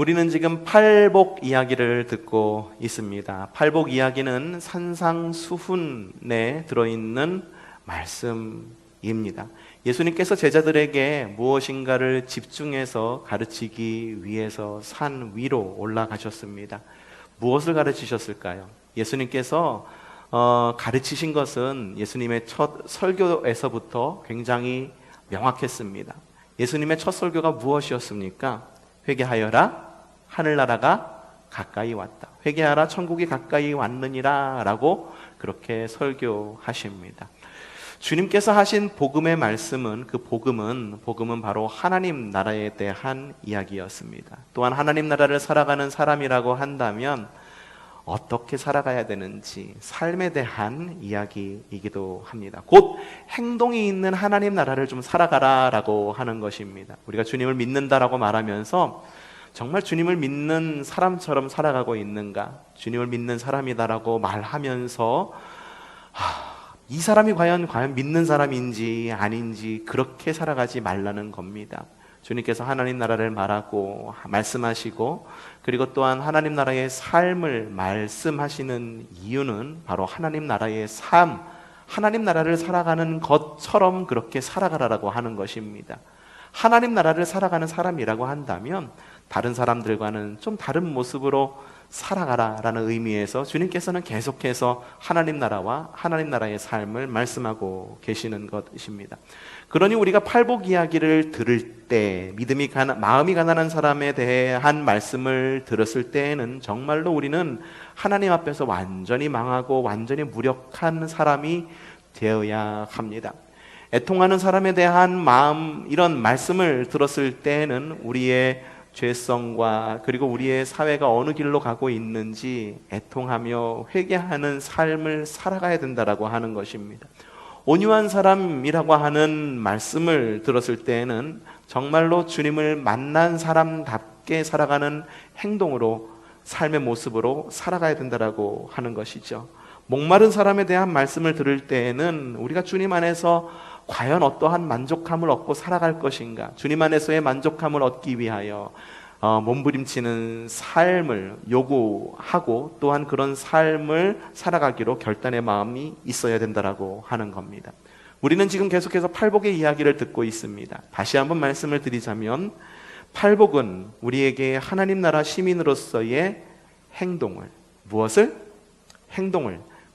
우리는 지금 팔복 이야기를 듣고 있습니다. 팔복 이야기는 산상수훈에 들어있는 말씀입니다. 예수님께서 제자들에게 무엇인가를 집중해서 가르치기 위해서 산 위로 올라가셨습니다. 무엇을 가르치셨을까요? 예수님께서 가르치신 것은 예수님의 첫 설교에서부터 굉장히 명확했습니다. 예수님의 첫 설교가 무엇이었습니까? 회개하여라, 하늘나라가 가까이 왔다. 회개하라, 천국이 가까이 왔느니라 라고 그렇게 설교하십니다. 주님께서 하신 복음의 말씀은, 그 복음은 바로 하나님 나라에 대한 이야기였습니다. 또한 하나님 나라를 살아가는 사람이라고 한다면 어떻게 살아가야 되는지 삶에 대한 이야기이기도 합니다. 곧 행동이 있는 하나님 나라를 좀 살아가라 라고 하는 것입니다. 우리가 주님을 믿는다라고 말하면서 정말 주님을 믿는 사람처럼 살아가고 있는가, 주님을 믿는 사람이다라고 말하면서 이 사람이 과연 믿는 사람인지 아닌지 그렇게 살아가지 말라는 겁니다. 주님께서 하나님 나라를 말하고 말씀하시고, 그리고 또한 하나님 나라의 삶을 말씀하시는 이유는 바로 하나님 나라의 삶, 하나님 나라를 살아가는 것처럼 그렇게 살아가라라고 하는 것입니다. 하나님 나라를 살아가는 사람이라고 한다면 다른 사람들과는 좀 다른 모습으로 살아가라라는 의미에서 주님께서는 계속해서 하나님 나라와 하나님 나라의 삶을 말씀하고 계시는 것입니다. 그러니 우리가 팔복 이야기를 들을 때, 마음이 가난한 사람에 대한 말씀을 들었을 때에는 정말로 우리는 하나님 앞에서 완전히 망하고 완전히 무력한 사람이 되어야 합니다. 애통하는 사람에 대한 마음, 이런 말씀을 들었을 때에는 우리의 죄성과 그리고 우리의 사회가 어느 길로 가고 있는지 애통하며 회개하는 삶을 살아가야 된다라고 하는 것입니다. 온유한 사람이라고 하는 말씀을 들었을 때에는 정말로 주님을 만난 사람답게 살아가는 행동으로, 삶의 모습으로 살아가야 된다라고 하는 것이죠. 목마른 사람에 대한 말씀을 들을 때에는 우리가 주님 안에서 과연 어떠한 만족함을 얻고 살아갈 것인가, 주님 안에서의 만족함을 얻기 위하여 몸부림치는 삶을 요구하고 또한 그런 삶을 살아가기로 결단의 마음이 있어야 된다라고 하는 겁니다. 우리는 지금 계속해서 팔복의 이야기를 듣고 있습니다. 다시 한번 말씀을 드리자면 팔복은 우리에게 하나님 나라 시민으로서의 행동을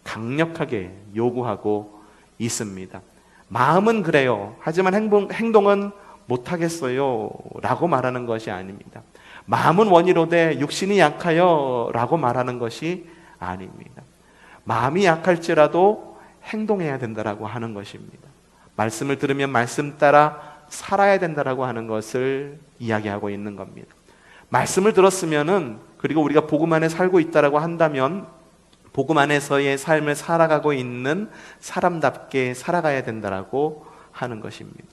강력하게 요구하고 있습니다. 마음은 그래요. 하지만 행동은 못하겠어요 라고 말하는 것이 아닙니다. 마음은 원이로되 육신이 약하여 라고 말하는 것이 아닙니다. 마음이 약할지라도 행동해야 된다라고 하는 것입니다. 말씀을 들으면 말씀 따라 살아야 된다라고 하는 것을 이야기하고 있는 겁니다. 말씀을 들었으면은, 그리고 우리가 복음 안에 살고 있다라고 한다면 복음 안에서의 삶을 살아가고 있는 사람답게 살아가야 된다라고 하는 것입니다.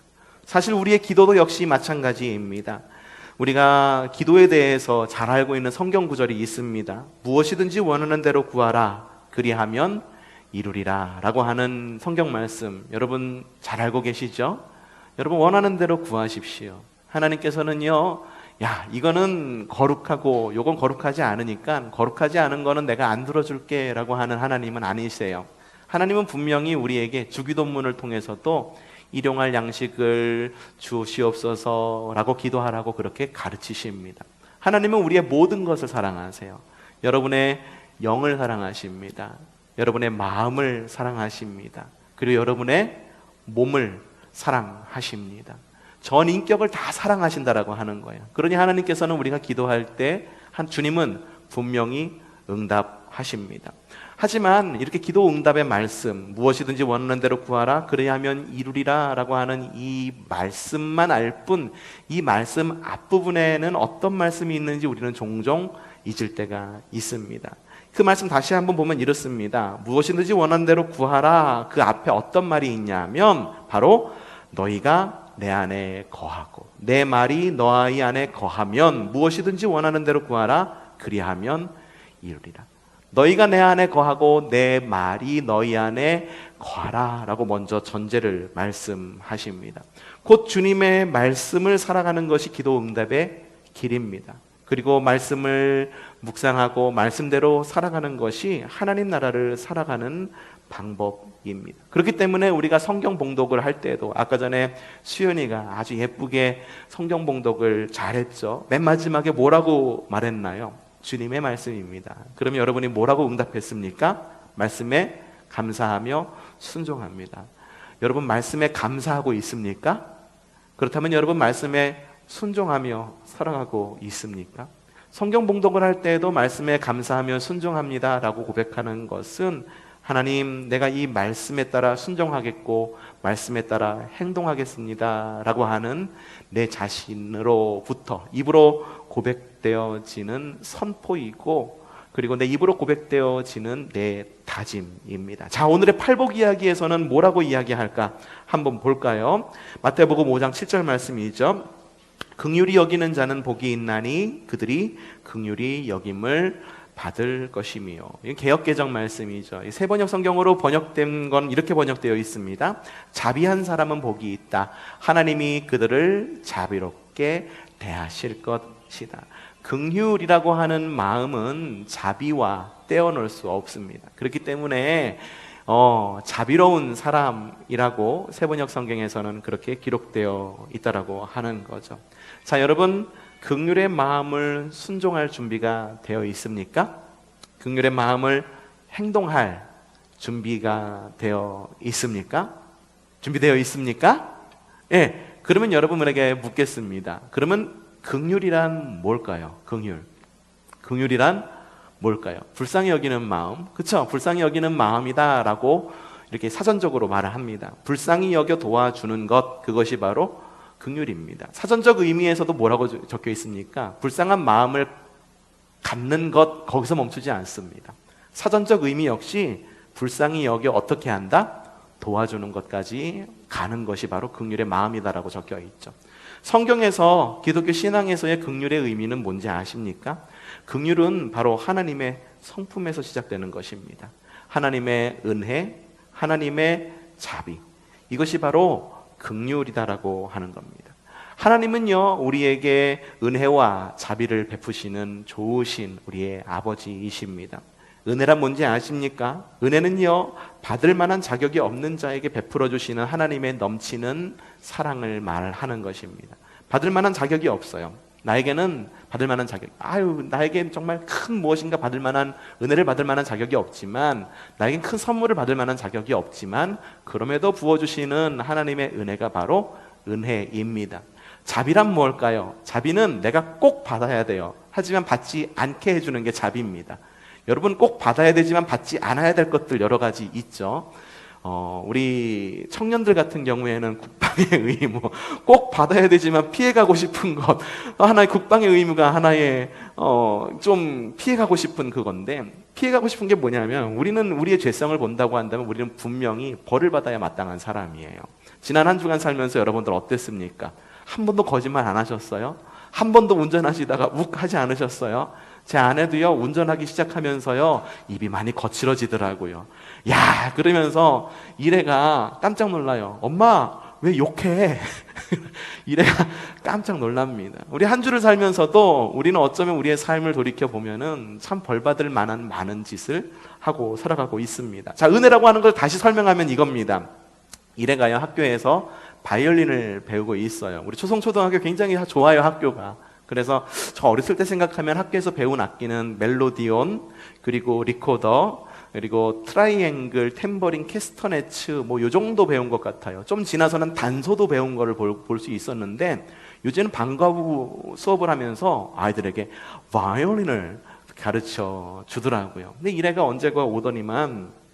사실 우리의 기도도 역시 마찬가지입니다. 우리가 기도에 대해서 잘 알고 있는 성경 구절이 있습니다. 무엇이든지 원하는 대로 구하라, 그리하면 이루리라 라고 하는 성경 말씀, 여러분 잘 알고 계시죠? 여러분 원하는 대로 구하십시오. 하나님께서는요, 이거는 거룩하고 요건 거룩하지 않으니까 거룩하지 않은 거는 내가 안 들어줄게 라고 하는 하나님은 아니세요. 하나님은 분명히 우리에게 주기도문을 통해서도 일용할 양식을 주시옵소서 라고 기도하라고 그렇게 가르치십니다. 하나님은 우리의 모든 것을 사랑하세요. 여러분의 영을 사랑하십니다. 여러분의 마음을 사랑하십니다. 그리고 여러분의 몸을 사랑하십니다. 전 인격을 다 사랑하신다라고 하는 거예요. 그러니 하나님께서는 우리가 기도할 때 주님은 분명히 응답하십니다. 하지만 이렇게 기도 응답의 말씀, 무엇이든지 원하는 대로 구하라, 그래야면 이루리라 라고 하는 이 말씀만 알 뿐, 이 말씀 앞부분에는 어떤 말씀이 있는지 우리는 종종 잊을 때가 있습니다. 그 말씀 다시 한번 보면 이렇습니다. 무엇이든지 원하는 대로 구하라, 그 앞에 어떤 말이 있냐면 바로 너희가 내 안에 거하고 내 말이 너희 안에 거하면 무엇이든지 원하는 대로 구하라, 그리하면 이루리라. 너희가 내 안에 거하고 내 말이 너희 안에 거하라 라고 먼저 전제를 말씀하십니다. 곧 주님의 말씀을 살아가는 것이 기도 응답의 길입니다. 그리고 말씀을 묵상하고 말씀대로 살아가는 것이 하나님 나라를 살아가는 방법입니다. 그렇기 때문에 우리가 성경 봉독을 할 때도 아까 전에 수연이가 아주 예쁘게 성경 봉독을 잘했죠. 맨 마지막에 뭐라고 말했나요? 주님의 말씀입니다. 그러면 여러분이 뭐라고 응답했습니까? 말씀에 감사하며 순종합니다. 여러분 말씀에 감사하고 있습니까? 그렇다면 여러분 말씀에 순종하며 살아가고 있습니까? 성경 봉독을 할 때에도 말씀에 감사하며 순종합니다 라고 고백하는 것은 하나님, 내가 이 말씀에 따라 순종하겠고 말씀에 따라 행동하겠습니다 라고 하는 내 자신으로부터 입으로 고백되어지는 선포이고, 그리고 내 입으로 고백되어지는 내 다짐입니다. 자, 오늘의 팔복 이야기에서는 뭐라고 이야기할까 한번 볼까요? 마태복음 5장 7절 말씀이죠. 긍휼히 여기는 자는 복이 있나니 그들이 긍휼히 여김을 받을 것이며. 개역개정 말씀이죠. 새 번역 성경으로 번역된 건 이렇게 번역되어 있습니다. 자비한 사람은 복이 있다. 하나님이 그들을 자비롭게 대하실 것이다. 긍휼이라고 하는 마음은 자비와 떼어놓을 수 없습니다. 그렇기 때문에 자비로운 사람이라고 새 번역 성경에서는 그렇게 기록되어 있다라고 하는 거죠. 자, 여러분, 긍휼의 마음을 순종할 준비가 되어 있습니까? 긍휼의 마음을 행동할 준비가 되어 있습니까? 준비되어 있습니까? 예. 그러면 여러분에게 묻겠습니다. 그러면 긍휼이란 뭘까요? 긍휼이란 뭘까요? 불쌍히 여기는 마음, 그렇죠? 불쌍히 여기는 마음이다라고 이렇게 사전적으로 말을 합니다. 불쌍히 여겨 도와주는 것, 그것이 바로 긍휼입니다. 사전적 의미에서도 뭐라고 적혀 있습니까? 불쌍한 마음을 갖는 것, 거기서 멈추지 않습니다. 사전적 의미 역시 불쌍히 여겨 어떻게 한다? 도와주는 것까지 가는 것이 바로 긍휼의 마음이다라고 적혀 있죠. 성경에서 기독교 신앙에서의 긍휼의 의미는 뭔지 아십니까? 긍휼은 바로 하나님의 성품에서 시작되는 것입니다. 하나님의 은혜, 하나님의 자비, 이것이 바로 긍휼이다라고 하는 겁니다. 하나님은요, 우리에게 은혜와 자비를 베푸시는 좋으신 우리의 아버지이십니다. 은혜란 뭔지 아십니까? 은혜는요, 받을 만한 자격이 없는 자에게 베풀어 주시는 하나님의 넘치는 사랑을 말하는 것입니다. 받을 만한 자격이 없어요. 나에게는 받을 만한 자격, 나에게 정말 큰 무엇인가 받을 만한, 은혜를 받을 만한 자격이 없지만, 나에겐 큰 선물을 받을 만한 자격이 없지만, 그럼에도 부어주시는 하나님의 은혜가 바로 은혜입니다. 자비란 뭘까요? 자비는 내가 꼭 받아야 돼요. 하지만 받지 않게 해주는 게 자비입니다. 여러분, 꼭 받아야 되지만 받지 않아야 될 것들 여러 가지 있죠. 우리 청년들 같은 경우에는 국방의 의무, 꼭 받아야 되지만 피해가고 싶은 것, 하나의 국방의 의무가 하나의 좀 피해가고 싶은 그건데, 피해가고 싶은 게 뭐냐면, 우리는 우리의 죄성을 본다고 한다면 우리는 분명히 벌을 받아야 마땅한 사람이에요. 지난 한 주간 살면서 여러분들 어땠습니까? 한 번도 거짓말 안 하셨어요? 한 번도 운전하시다가 욱 하지 않으셨어요? 제 아내도요, 운전하기 시작하면서요, 입이 많이 거칠어지더라고요. 야, 그러면서 이래가 깜짝 놀라요. 엄마, 왜 욕해? 이래가 깜짝 놀랍니다. 우리 한 주를 살면서도 우리는 어쩌면 우리의 삶을 돌이켜 보면은 참 벌받을 만한 많은 짓을 하고 살아가고 있습니다. 자, 은혜라고 하는 걸 다시 설명하면 이겁니다. 이래가요, 학교에서 바이올린을 배우고 있어요. 우리 초성초등학교 굉장히 좋아요, 학교가. 그래서 저 어렸을 때 생각하면 학교에서 배운 악기는 멜로디온, 그리고 리코더, 그리고 트라이앵글, 탬버린, 캐스터네츠, 요 정도 배운 것 같아요. 좀 지나서는 단소도 배운 거를 볼 수 있었는데, 요즘은 방과 후 수업을 하면서 아이들에게 바이올린을 가르쳐 주더라고요. 근데 이래가 언제가 오더니만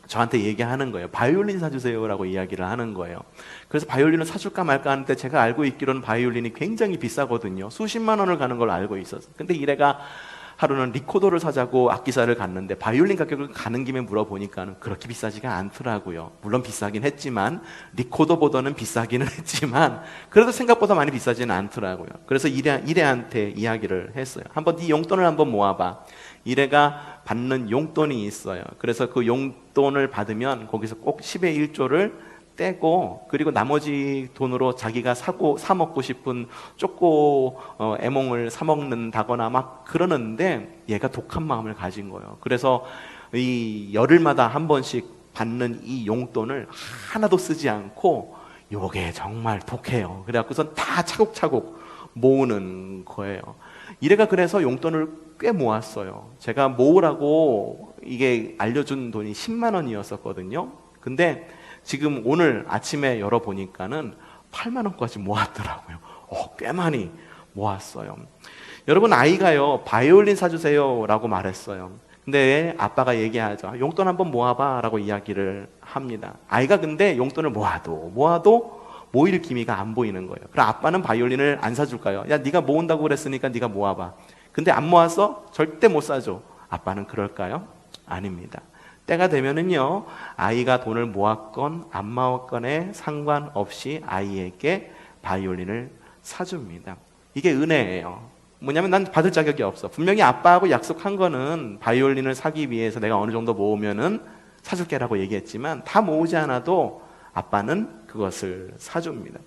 저한테 얘기하는 거예요. 바이올린 사주세요 라고 이야기를 하는 거예요. 그래서 바이올린을 사줄까 말까 하는데, 제가 알고 있기로는 바이올린이 굉장히 비싸거든요. 수십만 원을 가는 걸 알고 있었어요. 근데 이래가 하루는 리코더를 사자고 악기사를 갔는데, 바이올린 가격을 가는 김에 물어보니까 그렇게 비싸지가 않더라고요. 물론 비싸긴 했지만, 리코더보다는 비싸기는 했지만 그래도 생각보다 많이 비싸지는 않더라고요. 그래서 이래한테 이야기를 했어요. 한번 네 용돈을 한번 모아봐. 이래가 받는 용돈이 있어요. 그래서 그 용돈을 받으면 거기서 꼭 10의 1조를 떼고, 그리고 나머지 돈으로 자기가 사 먹고 싶은 쪼꼬 애몽을 사 먹는다거나 막 그러는데, 얘가 독한 마음을 가진 거예요. 그래서 이 열흘마다 한 번씩 받는 이 용돈을 하나도 쓰지 않고, 요게 정말 독해요. 그래갖고선 다 차곡차곡 모으는 거예요. 이래가 그래서 용돈을 꽤 모았어요. 제가 모으라고 이게 알려준 돈이 10만 원이었었거든요. 근데 지금 오늘 아침에 열어보니까는 8만 원까지 모았더라고요. 꽤 많이 모았어요. 여러분, 아이가요, 바이올린 사주세요 라고 말했어요. 근데 아빠가 얘기하죠. 용돈 한번 모아봐 라고 이야기를 합니다. 아이가 근데 용돈을 모아도 모일 기미가 안 보이는 거예요. 그럼 아빠는 바이올린을 안 사줄까요? 야, 네가 모은다고 그랬으니까 네가 모아봐. 근데 안 모았어? 절대 못 사줘. 아빠는 그럴까요? 아닙니다. 때가 되면은요, 아이가 돈을 모았건 안 모았건에 상관없이 아이에게 바이올린을 사줍니다. 이게 은혜예요. 뭐냐면 난 받을 자격이 없어. 분명히 아빠하고 약속한 거는 바이올린을 사기 위해서 내가 어느 정도 모으면은 사줄게라고 얘기했지만, 다 모으지 않아도 아빠는 그것을 사줍니다.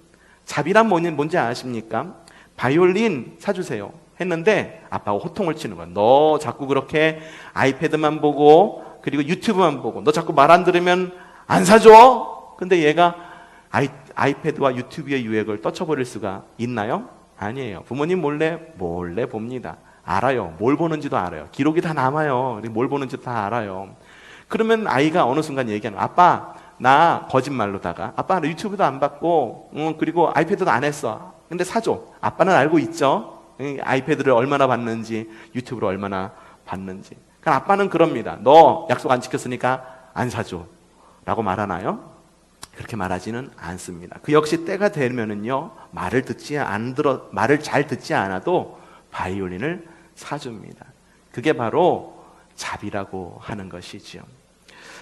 자비란 뭔지 아십니까? 바이올린 사주세요 했는데 아빠가 호통을 치는 거야. 너 자꾸 그렇게 아이패드만 보고 그리고 유튜브만 보고 너 자꾸 말 안 들으면 안 사줘. 근데 얘가 아이패드와 유튜브의 유행을 떨쳐버릴 수가 있나요? 아니에요. 부모님 몰래 봅니다. 알아요. 뭘 보는지도 알아요. 기록이 다 남아요. 뭘 보는지도 다 알아요. 그러면 아이가 어느 순간 얘기하는 거야. 아빠, 나 거짓말로다가 아빠 나 유튜브도 안 봤고 그리고 아이패드도 안 했어. 근데 사줘. 아빠는 알고 있죠. 아이패드를 얼마나 봤는지, 유튜브를 얼마나 봤는지. 그러니까 아빠는 그럽니다. 너 약속 안 지켰으니까 안 사줘 라고 말하나요? 그렇게 말하지는 않습니다. 그 역시 때가 되면은요, 말을 잘 듣지 않아도 바이올린을 사줍니다. 그게 바로 자비라고 하는 것이지요.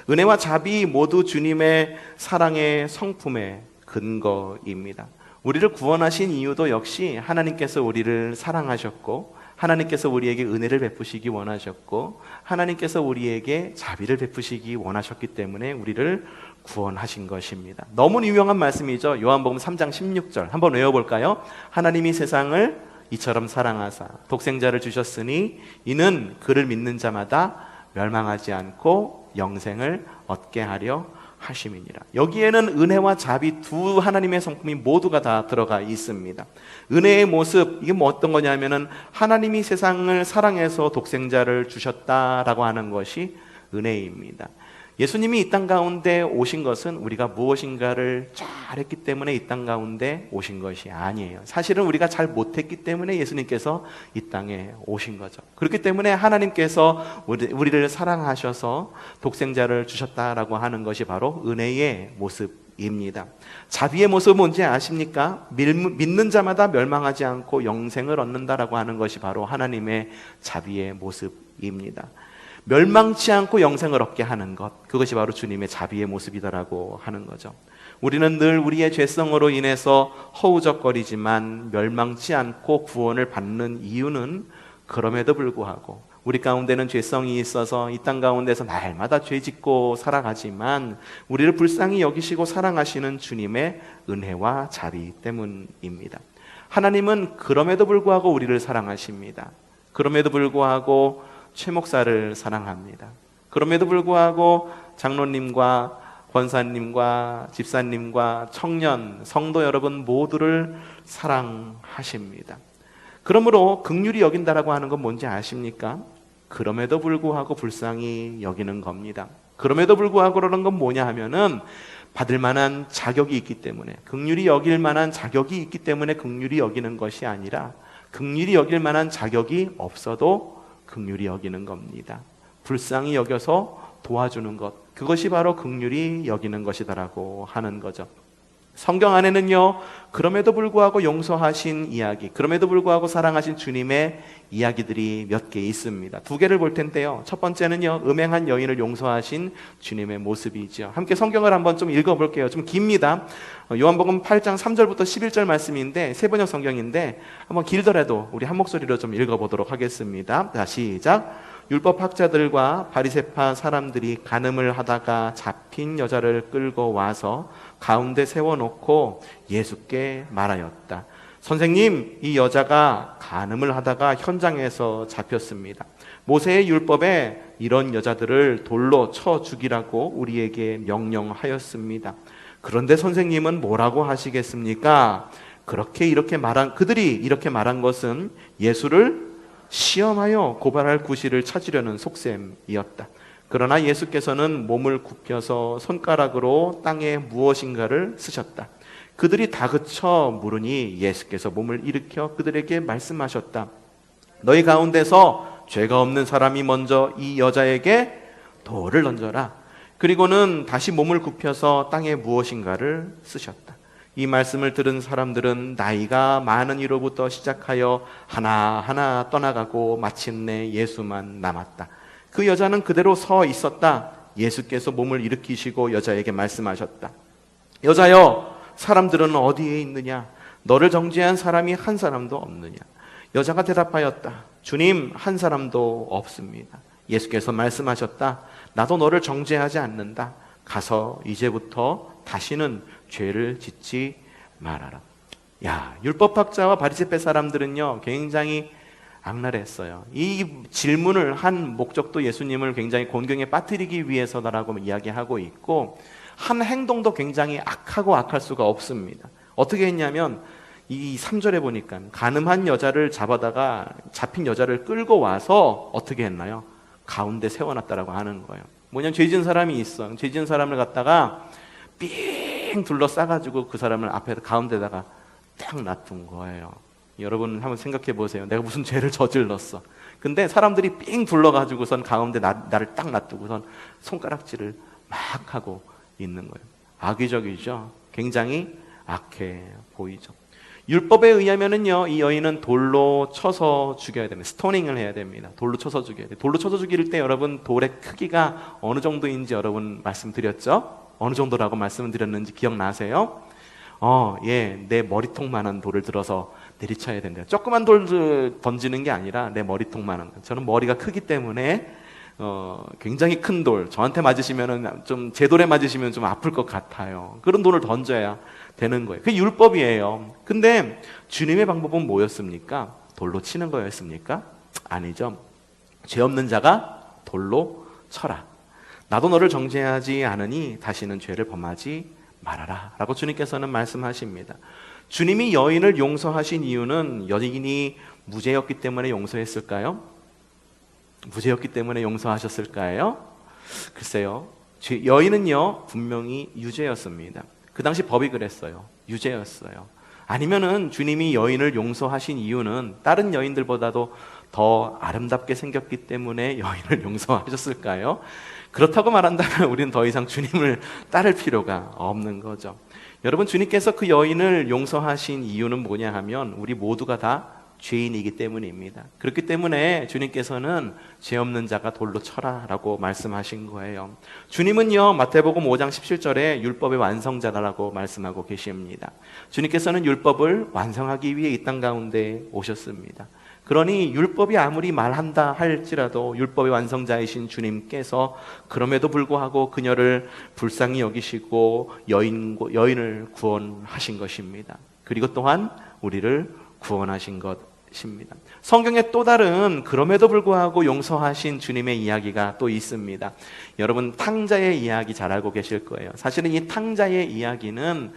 은혜와 자비 모두 주님의 사랑의 성품의 근거입니다. 우리를 구원하신 이유도 역시 하나님께서 우리를 사랑하셨고, 하나님께서 우리에게 은혜를 베푸시기 원하셨고, 하나님께서 우리에게 자비를 베푸시기 원하셨기 때문에 우리를 구원하신 것입니다. 너무 유명한 말씀이죠. 요한복음 3장 16절 한번 외워볼까요? 하나님이 세상을 이처럼 사랑하사 독생자를 주셨으니 이는 그를 믿는 자마다 멸망하지 않고 영생을 얻게 하려 하심이니라. 여기에는 은혜와 자비 두 하나님의 성품이 모두가 다 들어가 있습니다. 은혜의 모습, 이게 뭐 어떤 거냐면은 하나님이 세상을 사랑해서 독생자를 주셨다라고 하는 것이 은혜입니다. 예수님이 이 땅 가운데 오신 것은 우리가 무엇인가를 잘했기 때문에 이 땅 가운데 오신 것이 아니에요. 사실은 우리가 잘 못했기 때문에 예수님께서 이 땅에 오신 거죠. 그렇기 때문에 하나님께서 우리를 사랑하셔서 독생자를 주셨다라고 하는 것이 바로 은혜의 모습입니다. 자비의 모습은 뭔지 아십니까? 믿는 자마다 멸망하지 않고 영생을 얻는다라고 하는 것이 바로 하나님의 자비의 모습입니다. 멸망치 않고 영생을 얻게 하는 것, 그것이 바로 주님의 자비의 모습이다라고 하는 거죠. 우리는 늘 우리의 죄성으로 인해서 허우적거리지만 멸망치 않고 구원을 받는 이유는 그럼에도 불구하고 우리 가운데는 죄성이 있어서 이 땅 가운데서 날마다 죄짓고 살아가지만 우리를 불쌍히 여기시고 사랑하시는 주님의 은혜와 자비 때문입니다. 하나님은 그럼에도 불구하고 우리를 사랑하십니다. 그럼에도 불구하고 최 목사를 사랑합니다. 그럼에도 불구하고 장로님과 권사님과 집사님과 청년, 성도 여러분 모두를 사랑하십니다. 그러므로 긍휼히 여긴다라고 하는 건 뭔지 아십니까? 그럼에도 불구하고 불쌍히 여기는 겁니다. 그럼에도 불구하고 그러는 건 뭐냐 하면은 받을 만한 자격이 있기 때문에, 긍휼히 여길 만한 자격이 있기 때문에 긍휼히 여기는 것이 아니라 긍휼히 여길 만한 자격이 없어도 긍휼히 여기는 겁니다. 불쌍히 여겨서 도와주는 것, 그것이 바로 긍휼히 여기는 것이다라고 하는 거죠. 성경 안에는요, 그럼에도 불구하고 용서하신 이야기, 그럼에도 불구하고 사랑하신 주님의 이야기들이 몇 개 있습니다. 두 개를 볼 텐데요. 첫 번째는요, 음행한 여인을 용서하신 주님의 모습이죠. 함께 성경을 한번 좀 읽어볼게요. 좀 깁니다. 요한복음 8장 3절부터 11절 말씀인데 세번역 성경인데 한번 길더라도 우리 한 목소리로 좀 읽어보도록 하겠습니다. 자, 시작. 율법학자들과 바리새파 사람들이 간음을 하다가 잡힌 여자를 끌고 와서 가운데 세워놓고 예수께 말하였다. 선생님, 이 여자가 간음을 하다가 현장에서 잡혔습니다. 모세의 율법에 이런 여자들을 돌로 쳐 죽이라고 우리에게 명령하였습니다. 그런데 선생님은 뭐라고 하시겠습니까? 그들이 이렇게 말한 것은 예수를 시험하여 고발할 구실을 찾으려는 속셈이었다. 그러나 예수께서는 몸을 굽혀서 손가락으로 땅에 무엇인가를 쓰셨다. 그들이 다그쳐 물으니 예수께서 몸을 일으켜 그들에게 말씀하셨다. 너희 가운데서 죄가 없는 사람이 먼저 이 여자에게 돌을 던져라. 그리고는 다시 몸을 굽혀서 땅에 무엇인가를 쓰셨다. 이 말씀을 들은 사람들은 나이가 많은 이로부터 시작하여 하나하나 떠나가고 마침내 예수만 남았다. 그 여자는 그대로 서 있었다. 예수께서 몸을 일으키시고 여자에게 말씀하셨다. 여자여, 사람들은 어디에 있느냐? 너를 정죄한 사람이 한 사람도 없느냐? 여자가 대답하였다. 주님, 한 사람도 없습니다. 예수께서 말씀하셨다. 나도 너를 정죄하지 않는다. 가서 이제부터 다시는 죄를 짓지 말아라. 야, 율법학자와 바리새파 사람들은요, 굉장히 악랄했어요. 이 질문을 한 목적도 예수님을 굉장히 곤경에 빠뜨리기 위해서다라고 이야기하고 있고, 한 행동도 굉장히 악하고 악할 수가 없습니다. 어떻게 했냐면 이 3절에 보니까 간음한 여자를 잡아다가 잡힌 여자를 끌고 와서 어떻게 했나요? 가운데 세워놨다라고 하는 거예요. 뭐냐면 죄진 사람이 있어. 죄진 사람을 갖다가 삥 둘러싸가지고 그 사람을 앞에서 가운데다가 딱 놔둔 거예요. 여러분 한번 생각해 보세요. 내가 무슨 죄를 저질렀어. 근데 사람들이 삥 둘러가지고선 가운데 나를 딱 놔두고선 손가락질을 막 하고 있는 거예요. 악의적이죠. 굉장히 악해 보이죠. 율법에 의하면은요, 이 여인은 돌로 쳐서 죽여야 됩니다. 스토닝을 해야 됩니다. 돌로 쳐서 죽여야 돼요. 돌로 쳐서 죽일 때 여러분 돌의 크기가 어느 정도인지 여러분 말씀드렸죠? 어느 정도라고 말씀드렸는지 기억나세요? 내 머리통만한 돌을 들어서 내리쳐야 된대요. 조그만 돌 던지는 게 아니라 내 머리통만한. 저는 머리가 크기 때문에 굉장히 큰 돌, 저한테 맞으시면은 제 돌에 맞으시면 좀 아플 것 같아요. 그런 돌을 던져야 되는 거예요. 그게 율법이에요. 근데 주님의 방법은 뭐였습니까? 돌로 치는 거였습니까? 아니죠. 죄 없는 자가 돌로 쳐라. 나도 너를 정죄하지 않으니 다시는 죄를 범하지 말아라 라고 주님께서는 말씀하십니다. 주님이 여인을 용서하신 이유는 여인이 무죄였기 때문에 용서했을까요? 무죄였기 때문에 용서하셨을까요? 글쎄요. 여인은요, 분명히 유죄였습니다. 그 당시 법이 그랬어요. 유죄였어요. 아니면은 주님이 여인을 용서하신 이유는 다른 여인들보다도 더 아름답게 생겼기 때문에 여인을 용서하셨을까요? 그렇다고 말한다면 우리는 더 이상 주님을 따를 필요가 없는 거죠. 여러분, 주님께서 그 여인을 용서하신 이유는 뭐냐 하면 우리 모두가 다 죄인이기 때문입니다. 그렇기 때문에 주님께서는 죄 없는 자가 돌로 쳐라라고 말씀하신 거예요. 주님은요, 마태복음 5장 17절에 율법의 완성자라고 말씀하고 계십니다. 주님께서는 율법을 완성하기 위해 이 땅 가운데 오셨습니다. 그러니 율법이 아무리 말한다 할지라도 율법의 완성자이신 주님께서 그럼에도 불구하고 그녀를 불쌍히 여기시고 여인을 구원하신 것입니다. 그리고 또한 우리를 구원하신 것입니다. 성경에 또 다른 그럼에도 불구하고 용서하신 주님의 이야기가 또 있습니다. 여러분, 탕자의 이야기 잘 알고 계실 거예요. 사실은 이 탕자의 이야기는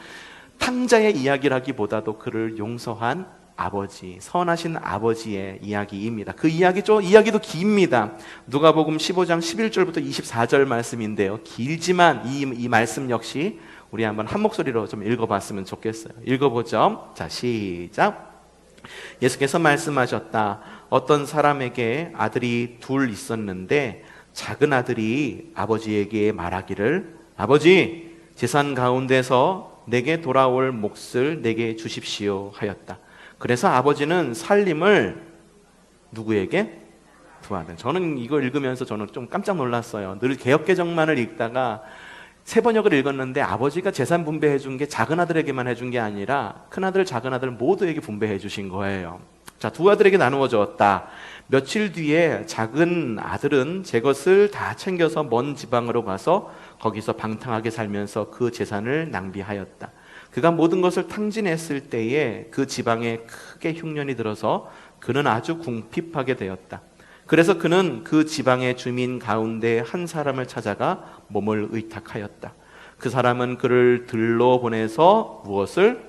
탕자의 이야기라기보다도 그를 용서한 아버지, 선하신 아버지의 이야기입니다. 그 이야기도 깁니다. 누가복음 15장 11절부터 24절 말씀인데요. 길지만 이 말씀 역시 우리 한번 한 목소리로 좀 읽어봤으면 좋겠어요. 읽어보죠. 자, 시작. 예수께서 말씀하셨다. 어떤 사람에게 아들이 둘 있었는데 작은 아들이 아버지에게 말하기를, 아버지, 재산 가운데서 내게 돌아올 몫을 내게 주십시오 하였다. 그래서 아버지는 살림을 누구에게? 두 아들. 저는 이거 읽으면서 저는 좀 깜짝 놀랐어요. 늘 개역개정만을 읽다가 새 번역을 읽었는데 아버지가 재산 분배해 준 게 작은 아들에게만 해준 게 아니라 큰 아들, 작은 아들 모두에게 분배해 주신 거예요. 자, 두 아들에게 나누어 주었다. 며칠 뒤에 작은 아들은 제 것을 다 챙겨서 먼 지방으로 가서 거기서 방탕하게 살면서 그 재산을 낭비하였다. 그가 모든 것을 탕진했을 때에 그 지방에 크게 흉년이 들어서 그는 아주 궁핍하게 되었다. 그래서 그는 그 지방의 주민 가운데 한 사람을 찾아가 몸을 의탁하였다. 그 사람은 그를 들러 보내서 무엇을?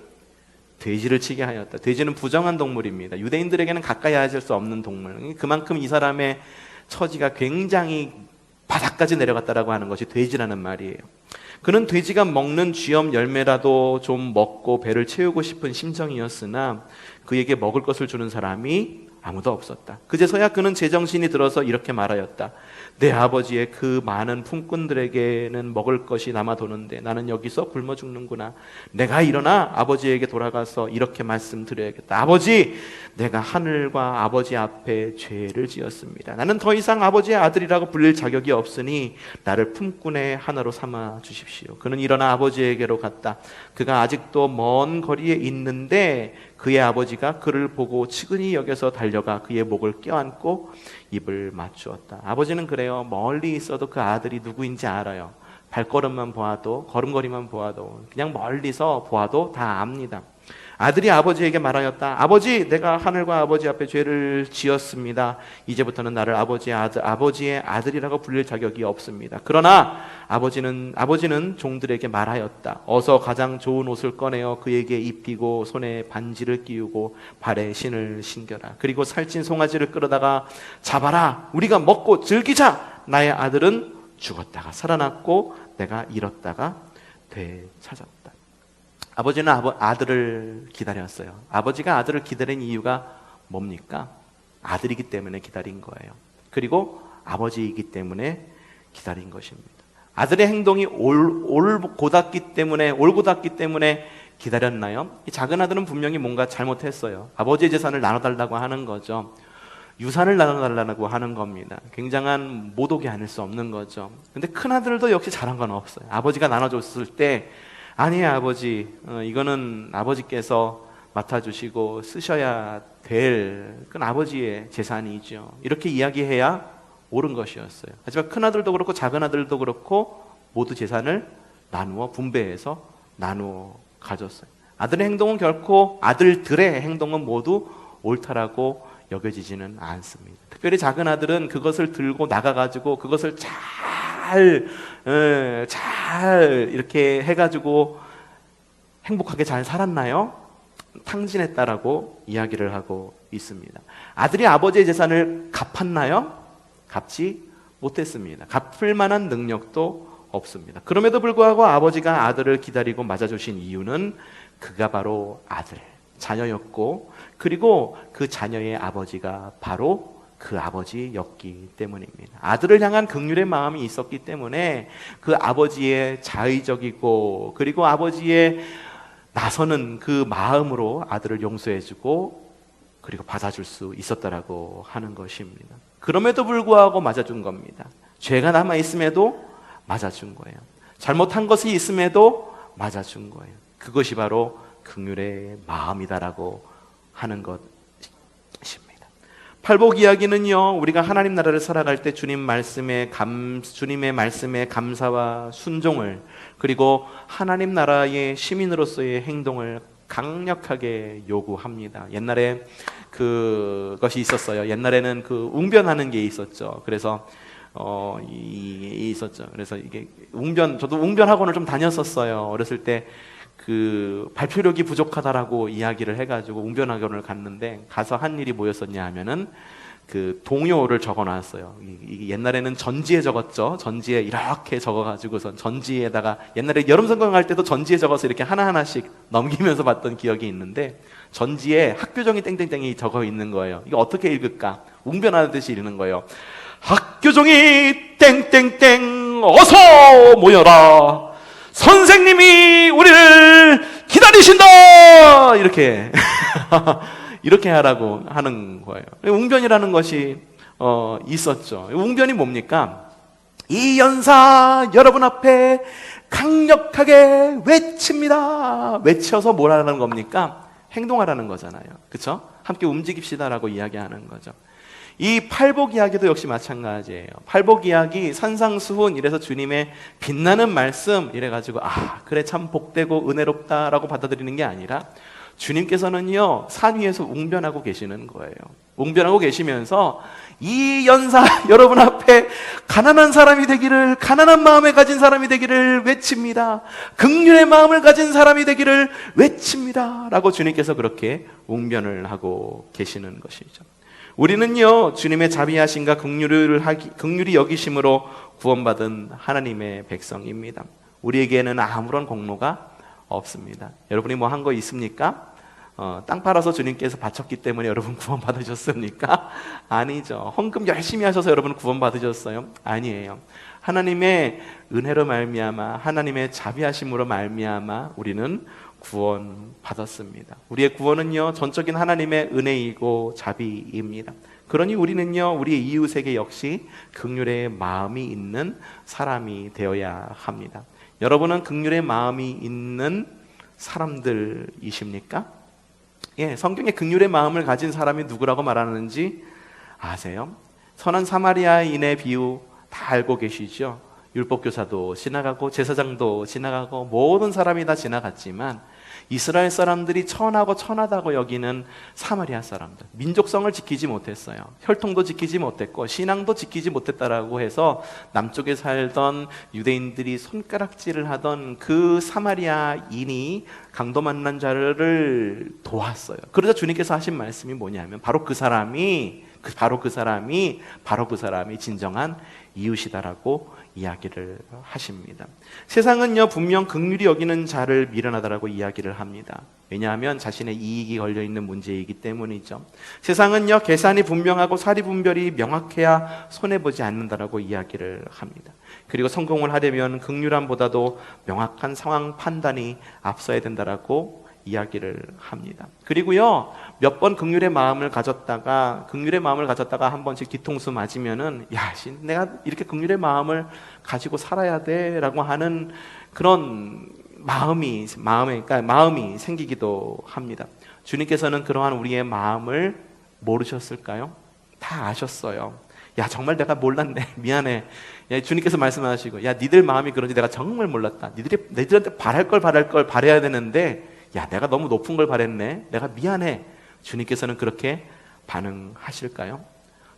돼지를 치게 하였다. 돼지는 부정한 동물입니다. 유대인들에게는 가까이 하실 수 없는 동물. 그만큼 이 사람의 처지가 굉장히 바닥까지 내려갔다라고 하는 것이 돼지라는 말이에요. 그는 돼지가 먹는 쥐염 열매라도 좀 먹고 배를 채우고 싶은 심정이었으나 그에게 먹을 것을 주는 사람이 아무도 없었다. 그제서야 그는 제정신이 들어서 이렇게 말하였다. 내 아버지의 그 많은 품꾼들에게는 먹을 것이 남아도는데 나는 여기서 굶어 죽는구나. 내가 일어나 아버지에게 돌아가서 이렇게 말씀드려야겠다. 아버지, 내가 하늘과 아버지 앞에 죄를 지었습니다. 나는 더 이상 아버지의 아들이라고 불릴 자격이 없으니 나를 품꾼의 하나로 삼아 주십시오. 그는 일어나 아버지에게로 갔다. 그가 아직도 먼 거리에 있는데 그의 아버지가 그를 보고 측은히 여겨서 달려가 그의 목을 껴안고 입을 맞추었다. 아버지는 그래요. 멀리 있어도 그 아들이 누구인지 알아요. 발걸음만 보아도, 걸음걸이만 보아도, 그냥 멀리서 보아도 다 압니다. 아들이 아버지에게 말하였다. 아버지, 내가 하늘과 아버지 앞에 죄를 지었습니다. 이제부터는 나를 아버지의 아들이라고 불릴 자격이 없습니다. 그러나 아버지는 종들에게 말하였다. 어서 가장 좋은 옷을 꺼내어 그에게 입히고 손에 반지를 끼우고 발에 신을 신겨라. 그리고 살찐 송아지를 끌어다가 잡아라. 우리가 먹고 즐기자. 나의 아들은 죽었다가 살아났고 내가 잃었다가 되찾았다. 아버지는 아들을 기다렸어요. 아버지가 아들을 기다린 이유가 뭡니까? 아들이기 때문에 기다린 거예요. 그리고 아버지이기 때문에 기다린 것입니다. 아들의 행동이 올곧았기 때문에 기다렸나요? 이 작은 아들은 분명히 뭔가 잘못했어요. 아버지의 재산을 나눠달라고 하는 거죠. 유산을 나눠달라고 하는 겁니다. 굉장한 모독이 아닐 수 없는 거죠. 근데 큰 아들도 역시 잘한 건 없어요. 아버지가 나눠줬을 때 아니에요, 아버지. 이거는 아버지께서 맡아주시고 쓰셔야 될 그건 아버지의 재산이죠. 이렇게 이야기해야 옳은 것이었어요. 하지만 큰 아들도 그렇고 작은 아들도 그렇고 모두 재산을 분배해서 나누어 가졌어요. 아들의 행동은 결코 아들들의 행동은 모두 옳다라고 여겨지지는 않습니다. 특별히 작은 아들은 그것을 들고 나가가지고 그것을 잘 이렇게 해가지고 행복하게 잘 살았나요? 탕진했다라고 이야기를 하고 있습니다. 아들이 아버지의 재산을 갚았나요? 갚지 못했습니다. 갚을 만한 능력도 없습니다. 그럼에도 불구하고 아버지가 아들을 기다리고 맞아주신 이유는 그가 바로 자녀였고 그리고 그 자녀의 아버지가 바로 그 아버지였기 때문입니다. 아들을 향한 긍휼의 마음이 있었기 때문에 그 아버지의 자의적이고 그리고 아버지의 나서는 그 마음으로 아들을 용서해주고 그리고 받아줄 수 있었다라고 하는 것입니다. 그럼에도 불구하고 맞아준 겁니다. 죄가 남아있음에도 맞아준 거예요. 잘못한 것이 있음에도 맞아준 거예요. 그것이 바로 긍휼의 마음이다라고 하는 것입니다. 팔복 이야기는요, 우리가 하나님 나라를 살아갈 때 주님의 말씀에 감사와 순종을 그리고 하나님 나라의 시민으로서의 행동을 강력하게 요구합니다. 옛날에 그것이 있었어요. 옛날에는 그 웅변하는 게 있었죠. 그래서 있었죠. 그래서 이게 저도 웅변 학원을 좀 다녔었어요. 어렸을 때 그 발표력이 부족하다라고 이야기를 해가지고 웅변 학원을 갔는데 가서 한 일이 뭐였었냐 하면은 그 동요를 적어놨어요. 이게 옛날에는 전지에 적었죠. 전지에 이렇게 적어가지고선 전지에다가 옛날에 여름 성경할 때도 전지에 적어서 이렇게 하나하나씩 넘기면서 봤던 기억이 있는데 전지에 학교종이 땡땡땡이 적어 있는 거예요. 이거 어떻게 읽을까? 웅변하듯이 읽는 거예요. 학교종이 땡땡땡 어서 모여라. 선생님이 우리를 기다리신다. 이렇게 이렇게 하라고 하는 거예요. 웅변이라는 것이 있었죠. 웅변이 뭡니까? 이 연사 여러분 앞에 강력하게 외칩니다. 외쳐서 뭐라는 겁니까? 행동하라는 거잖아요. 그렇죠? 함께 움직입시다라고 이야기하는 거죠. 이 팔복 이야기도 역시 마찬가지예요. 팔복 이야기 산상수훈 이래서 주님의 빛나는 말씀 이래가지고 그래 참 복되고 은혜롭다라고 받아들이는 게 아니라 주님께서는요 산 위에서 웅변하고 계시는 거예요. 웅변하고 계시면서 이 연사 여러분 앞에 가난한 사람이 되기를, 가난한 마음을 가진 사람이 되기를 외칩니다. 긍휼의 마음을 가진 사람이 되기를 외칩니다 라고 주님께서 그렇게 웅변을 하고 계시는 것이죠. 우리는요 주님의 자비하심과 긍휼이 여기심으로 구원받은 하나님의 백성입니다. 우리에게는 아무런 공로가 없습니다. 여러분이 뭐 한 거 있습니까? 땅 팔아서 주님께서 바쳤기 때문에 여러분 구원 받으셨습니까? 아니죠. 헌금 열심히 하셔서 여러분 구원 받으셨어요? 아니에요. 하나님의 은혜로 말미암아, 하나님의 자비하심으로 말미암아 우리는 구원 받았습니다. 우리의 구원은요 전적인 하나님의 은혜이고 자비입니다. 그러니 우리는요 우리의 이웃에게 역시 긍휼의 마음이 있는 사람이 되어야 합니다. 여러분은 긍휼의 마음이 있는 사람들이십니까? 성경에 긍휼의 마음을 가진 사람이 누구라고 말하는지 아세요? 선한 사마리아인의 비유 다 알고 계시죠? 율법교사도 지나가고 제사장도 지나가고 모든 사람이 다 지나갔지만 이스라엘 사람들이 천하고 천하다고 여기는 사마리아 사람들, 민족성을 지키지 못했어요. 혈통도 지키지 못했고 신앙도 지키지 못했다라고 해서 남쪽에 살던 유대인들이 손가락질을 하던 그 사마리아인이 강도 만난 자를 도왔어요. 그러자 주님께서 하신 말씀이 뭐냐면 바로 그 사람이 진정한 이웃이다라고 이야기를 하십니다. 세상은요 분명 긍휼히 여기는 자를 미련하다라고 이야기를 합니다. 왜냐하면 자신의 이익이 걸려있는 문제이기 때문이죠. 세상은요 계산이 분명하고 사리 분별이 명확해야 손해보지 않는다라고 이야기를 합니다. 그리고 성공을 하려면 긍휼함보다도 명확한 상황 판단이 앞서야 된다라고 이야기를 합니다. 그리고요 몇 번 긍휼의 마음을 가졌다가 한 번씩 뒤통수 맞으면은 내가 이렇게 긍휼의 마음을 가지고 살아야 돼라고 하는 그런 마음이 생기기도 합니다. 주님께서는 그러한 우리의 마음을 모르셨을까요? 다 아셨어요. 정말 내가 몰랐네. 미안해. 주님께서 말씀하시고 니들 마음이 그런지 내가 정말 몰랐다. 니들한테 바랄 걸 바라야 되는데 내가 너무 높은 걸 바랬네. 내가 미안해. 주님께서는 그렇게 반응하실까요?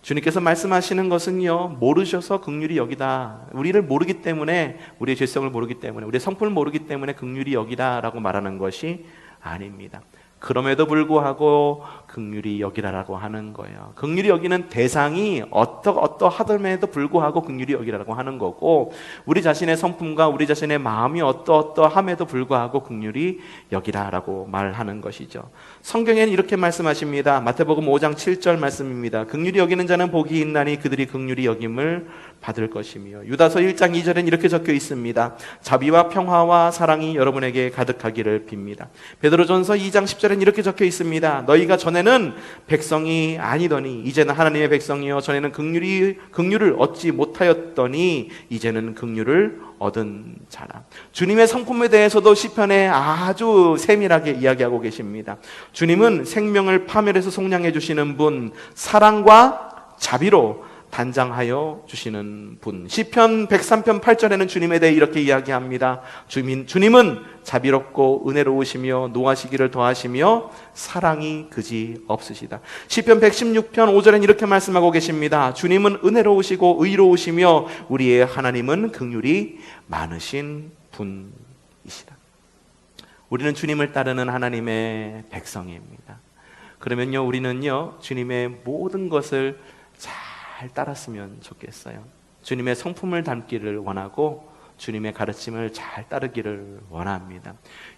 주님께서 말씀하시는 것은요 모르셔서 긍휼히 여기다, 우리를 모르기 때문에, 우리의 죄성을 모르기 때문에, 우리의 성품을 모르기 때문에 긍휼히 여기다 라고 말하는 것이 아닙니다. 그럼에도 불구하고 긍휼히 여기라라고 하는 거예요. 긍휼히 여기는 대상이 어떠하더라도 불구하고 긍휼히 여기라라고 하는 거고, 우리 자신의 성품과 우리 자신의 마음이 어떠함에도 불구하고 긍휼히 여기라라고 말하는 것이죠. 성경에는 이렇게 말씀하십니다. 마태복음 5장 7절 말씀입니다. 긍휼히 여기는 자는 복이 있나니 그들이 긍휼히 여김을 받을 것이며, 유다서 1장 2절엔 이렇게 적혀 있습니다. 자비와 평화와 사랑이 여러분에게 가득하기를 빕니다. 베드로전서 2장 10절엔 이렇게 적혀 있습니다. 너희가 전에는 백성이 아니더니 이제는 하나님의 백성이요 전에는 긍휼을 얻지 못하였더니 이제는 긍휼을 얻은 자라. 주님의 성품에 대해서도 시편에 아주 세밀하게 이야기하고 계십니다. 주님은 생명을 파멸해서 속량해 주시는 분, 사랑과 자비로 단장하여 주시는 분. 시편 103편 8절에는 주님에 대해 이렇게 이야기합니다. 주님은 자비롭고 은혜로우시며 노하시기를 더하시며 사랑이 그지 없으시다. 시편 116편 5절에는 이렇게 말씀하고 계십니다. 주님은 은혜로우시고 의로우시며 우리의 하나님은 긍휼이 많으신 분이시다. 우리는 주님을 따르는 하나님의 백성입니다. 그러면요 우리는요 주님의 모든 것을 잘 따랐으면 좋겠어요. 주님의 성품을 담기를 원하고 주님의 가르침을 잘 따르기를 원합니다.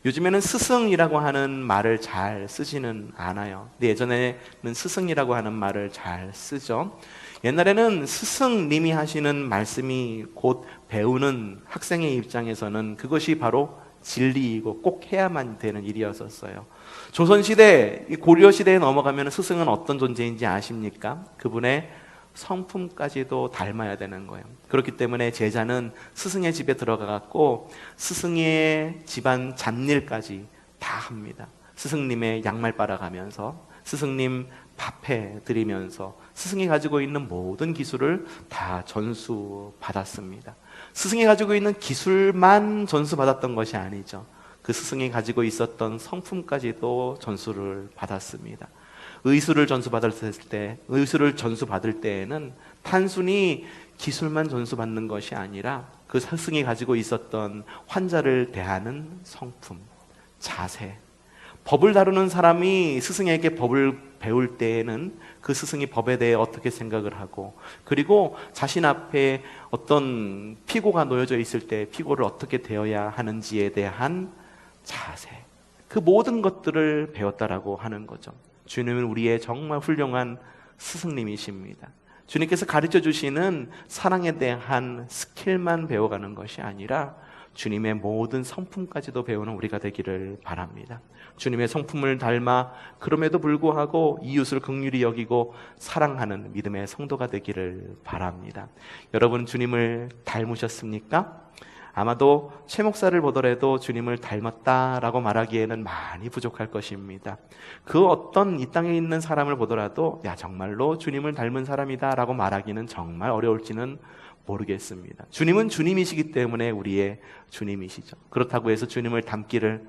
요즘에는 스승이라고 하는 말을 잘 쓰지는 않아요. 근데 예전에는 스승이라고 하는 말을 잘 쓰죠. 옛날에는 스승님이 하시는 말씀이 곧 배우는 학생의 입장에서는 그것이 바로 진리이고 꼭 해야만 되는 일이었었어요. 조선시대, 고려시대에 넘어가면 스승은 어떤 존재인지 아십니까? 그분의 성품까지도 닮아야 되는 거예요. 그렇기 때문에 제자는 스승의 집에 들어가갖고 스승의 집안 잡일까지 다 합니다. 스승님의 양말 빨아가면서 스승님 밥해 드리면서 스승이 가지고 있는 모든 기술을 다 전수받았습니다. 스승이 가지고 있는 기술만 전수받았던 것이 아니죠. 그 스승이 가지고 있었던 성품까지도 전수를 받았습니다. 의술을 전수받을 때에는 단순히 기술만 전수받는 것이 아니라 그 스승이 가지고 있었던 환자를 대하는 성품, 자세, 법을 다루는 사람이 스승에게 법을 배울 때에는 그 스승이 법에 대해 어떻게 생각을 하고, 그리고 자신 앞에 어떤 피고가 놓여져 있을 때 피고를 어떻게 대해야 하는지에 대한 자세, 그 모든 것들을 배웠다라고 하는 거죠. 주님은 우리의 정말 훌륭한 스승님이십니다. 주님께서 가르쳐 주시는 사랑에 대한 스킬만 배워가는 것이 아니라 주님의 모든 성품까지도 배우는 우리가 되기를 바랍니다. 주님의 성품을 닮아 그럼에도 불구하고 이웃을 긍휼히 여기고 사랑하는 믿음의 성도가 되기를 바랍니다. 여러분, 주님을 닮으셨습니까? 아마도 최 목사를 보더라도 주님을 닮았다라고 말하기에는 많이 부족할 것입니다. 그 어떤 이 땅에 있는 사람을 보더라도 야, 정말로 주님을 닮은 사람이다 라고 말하기는 정말 어려울지는 모르겠습니다. 주님은 주님이시기 때문에 우리의 주님이시죠. 그렇다고 해서 주님을 닮기를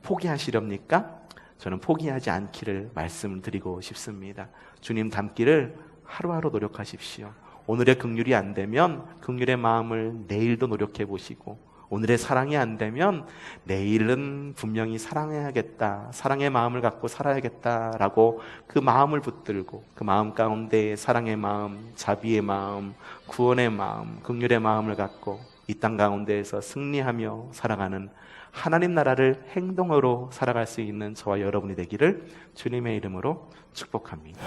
포기하시렵니까? 저는 포기하지 않기를 말씀드리고 싶습니다. 주님 닮기를 하루하루 노력하십시오. 오늘의 긍휼이 안 되면 긍휼의 마음을 내일도 노력해 보시고, 오늘의 사랑이 안 되면 내일은 분명히 사랑해야겠다, 사랑의 마음을 갖고 살아야겠다라고 그 마음을 붙들고, 그 마음 가운데 사랑의 마음, 자비의 마음, 구원의 마음, 긍휼의 마음을 갖고 이 땅 가운데에서 승리하며 살아가는 하나님 나라를 행동으로 살아갈 수 있는 저와 여러분이 되기를 주님의 이름으로 축복합니다.